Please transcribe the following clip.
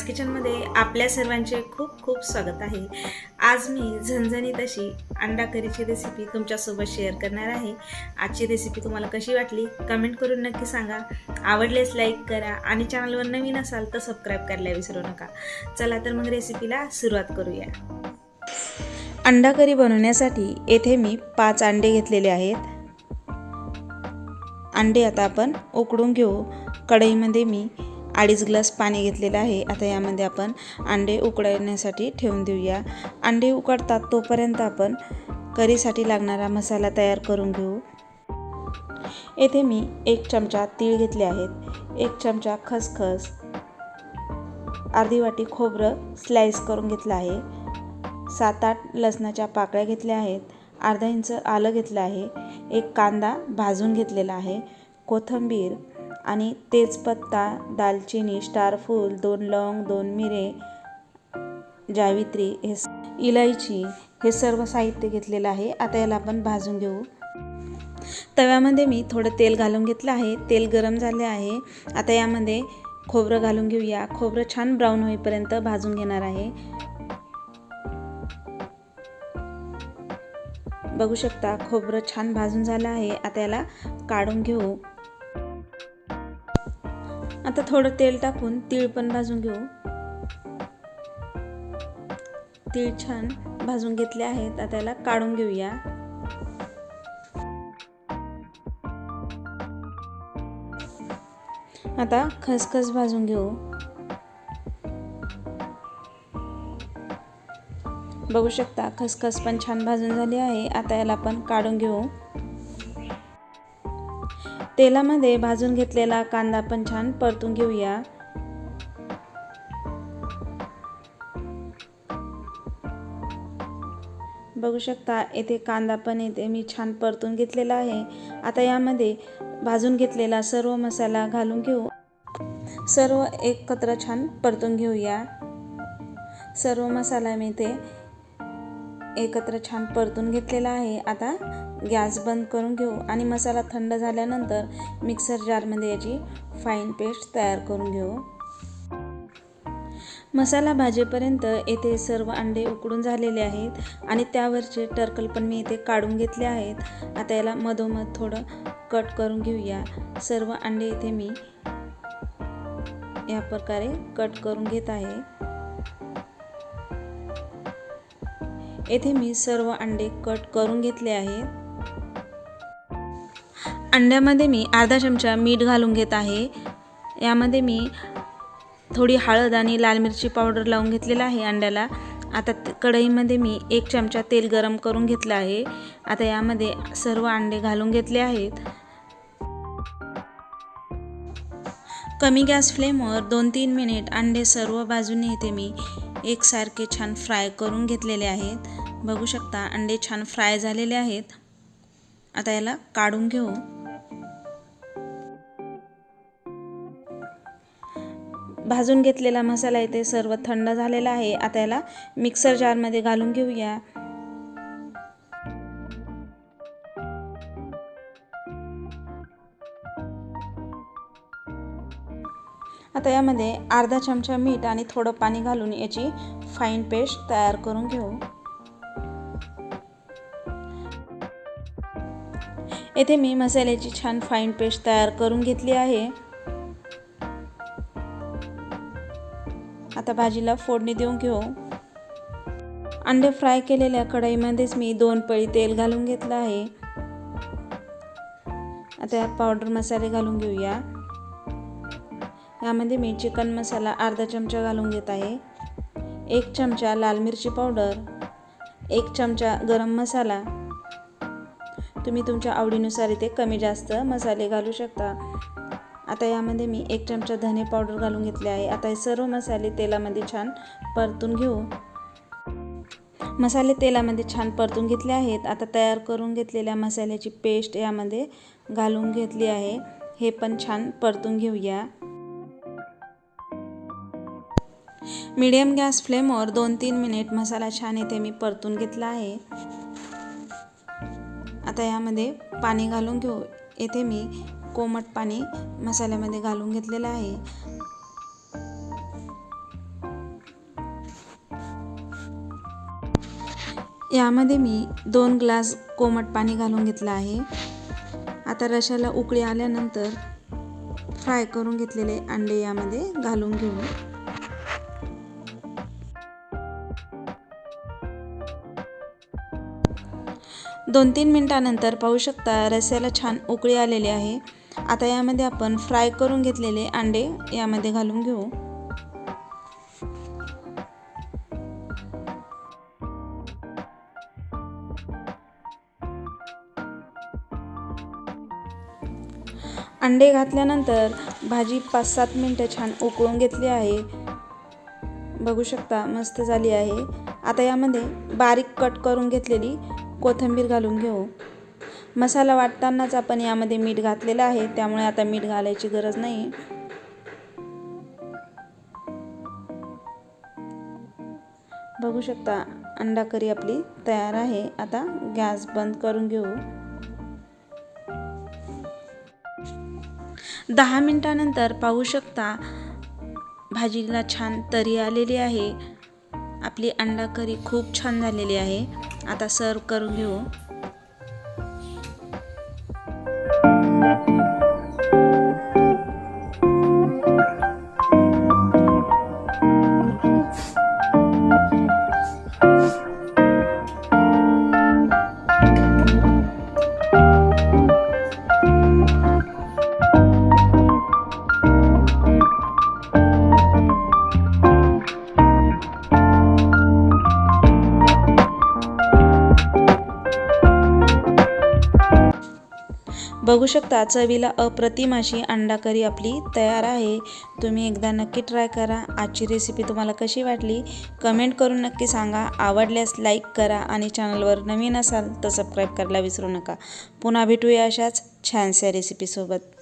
राज किचनमध्ये आपल्या सर्वांचे खूप खूप स्वागत आहे। आज मी झणझणीत अशी अंडा करीची रेसिपी तुमच्यासोबत शेअर करणार आहे। आजची रेसिपी तुम्हाला कशी वाटली कमेंट करून नक्की सांगा। आवडल्यास लाईक करा आणि चॅनलवर नवीन असाल तर सबस्क्राईब करायला विसरू नका। चला तर मग रेसिपीला सुरुवात करूया। अंडा करी बनवण्यासाठी येथे मी 5 अंडे घेतलेले आहेत। अंडे आता आपण उकडून घेऊ। कढईमध्ये मी 2.5 ग्लास पाणी घेतलेलं आहे। आता यामध्ये आपण अंडे उकडण्यासाठी ठेवून देऊया। अंडे उकडतात तोपर्यंत आपण करीसाठी लागणारा मसाला तयार करून घेऊ। येथे मी 1 चमचा तीळ घेतले आहेत, 1 चमचा खसखस, अर्धी वाटी खोबरं स्लाइस करून घेतलं आहे, 7-8 लसणाच्या पाकळ्या घेतल्या आहेत, अर्धा इंच आलं घेतलं आहे, 1 कांदा भाजून घेतलेला आहे, कोथिंबीर आणि तेजपत्ता, दालचिनी, स्टारफूल, 2 लवंग, 2 मिरे, जावित्री, इलायची हे सर्व साहित्य घेतलेलं आहे। आता याला आपण भाजून घेऊ। तव्यामध्ये मी थोडं तेल घालून घेतलं आहे। तेल गरम झाले आहे। आता यामध्ये खोबरं घालून घेऊया। खोबरं छान ब्राऊन होईपर्यंत भाजून घेणार आहे। बघू शकता खोबरं छान भाजून झालं आहे। आता याला काढून घेऊ। आता थोडं तेल टाकून तीळ पण भाजून घेऊ। तीळ छान भाजून घेतले आहेत। आता याला काढून घेऊया। आता खसखस भाजून घेऊ। बघू शकता खसखस पण छान भाजून झाली आहे। आता याला आपण काढून घेऊ। तेलामध्ये भाजून घेतलेला कांदा पण छान परतून घेऊया। बघू शकता येथे कांदा पण येथे मी छान परतून घेतलेला आहे। आता यामध्ये भाजून घेतलेला सर्व मसाला घालून घेऊ। सर्व एकत्र छान परतून घेऊया। सर्व मसाला मी इथे एकत्र छान परतून घेतलेला आहे। आता गॅस बंद करून घेऊ आणि मसाला थंड झाल्यानंतर मिक्सर जारमध्ये याची फाईन पेस्ट तयार करून घेऊ। मसाला भाजेपर्यंत येथे सर्व अंडे उकडून झालेले आहेत आणि त्यावरचे टर्कल पण मी इथे काढून घेतले आहेत। आता याला मधोमध थोडं कट करून घेऊया। सर्व अंडे इथे मी या प्रकारे कट करून घेत आहे। येथे मी सर्व अंडे कट करून घेतले आहेत। अंड्यामध्ये मी अर्धा चमचा मीठ घालून घेत आहे। यामध्ये मी थोडी हळद आणि लाल मिरची पावडर लावून घेतलेला आहे अंड्याला। आता कढईमध्ये मी 1 चमचा तेल गरम करून घेतलं आहे। आता यामध्ये सर्व अंडे घालून घेतले आहेत। कमी गॅस फ्लेमवर 2-3 मिनिट अंडे सर्व बाजूने इथे मी एकसारखे छान फ्राय करून घेतलेले आहेत। बघू शकता अंडे छान फ्राय झालेले आहेत। आता याला काढून घेऊ। भाजून घेतलेला मसाला इथे सर्व थंड झालेला आहे। आता याला मिक्सर जारमध्ये घालून घेऊया। आता यामध्ये अर्धा चमचा मीठ आणि थोडं पाणी घालून याची फाईन पेस्ट तयार करून घेऊ। येथे मी मसाल्याची छान फाईन पेस्ट तयार करून घेतली आहे। आता भाजीला फोडणी देऊन घेऊ। अंडे फ्राय केलेल्या कढईमध्येच मी 2 पळी तेल घालून घेतलं आहे। आता यात पावडर मसाले घालून घेऊया। यामध्ये मी चिकन मसाला अर्धा चमचा घालून घेत आहे, 1 चमचा लाल मिरची पावडर, 1 चमचा गरम मसाला। तुम्ही तुमच्या आवडीनुसार इथे कमी जास्त मसाले घालू शकता। आता यामध्ये मी 1 चमचा धने पावडर घालून घेतले आहे। आता हे सर्व मसाले तेलामध्ये छान परतून घेऊ। मसाले तेलामध्ये छान परतून घेतले आहेत। आता तयार करून घेतलेल्या मसाल्याची पेस्ट यामध्ये घालून घेतली आहे। हे पण छान परतून घेऊया। मीडियम गॅस फ्लेमवर 2-3 मिनिट मसाला छान इथे मी परतून घेतला आहे। आता यामध्ये पाणी घालून घेऊ। येथे मी कोमट पाणी मसाल्यामध्ये घालून घेतलेलं आहे। यामध्ये मी 2 ग्लास कोमट पाणी घालून घेतलं आहे। आता रश्याला उकळी आल्यानंतर फ्राय करून घेतलेले अंडे यामध्ये घालून घेऊ। 2-3 मिनिटांनंतर पाहू शकता रस्स्याला छान उकळी आलेली आहे। आता यामध्ये आपण फ्राय करून घेतलेले अंडे यामध्ये घालून घेऊ। अंडे घातल्यानंतर भाजी 5-7 मिनिटे छान उकळून घेतली आहे। बघू शकता मस्त झाली आहे। आता यामध्ये बारीक कट करून घेतलेली कोथिंबीर घालून घेऊ। मसाला वाटतानाच आपण यामध्ये मीठ घातलेलं आहे, त्यामुळे आता मीठ घालायची गरज नाही। बघू शकता अंडा करी आपली तयार आहे। आता गॅस बंद करून घेऊ। 10 मिनिटांनंतर पाहू शकता भाजीला छान तरी आलेली आहे। आपली अंडा करी खूप छान झालेली आहे। आता सर्व करून घेऊ। बघू शकता चवीला अप्रतिम अशी अंडा करी आपली तयार आहे। तुम्ही एकदा नक्की ट्राय करा। आजची रेसिपी तुम्हाला कशी वाटली कमेंट करून नक्की सांगा। आवडल्यास लाईक करा आणि चॅनलवर नवीन असाल तर सबस्क्राईब करायला विसरू नका। पुन्हा भेटूया अशाच छानशा रेसिपीसोबत।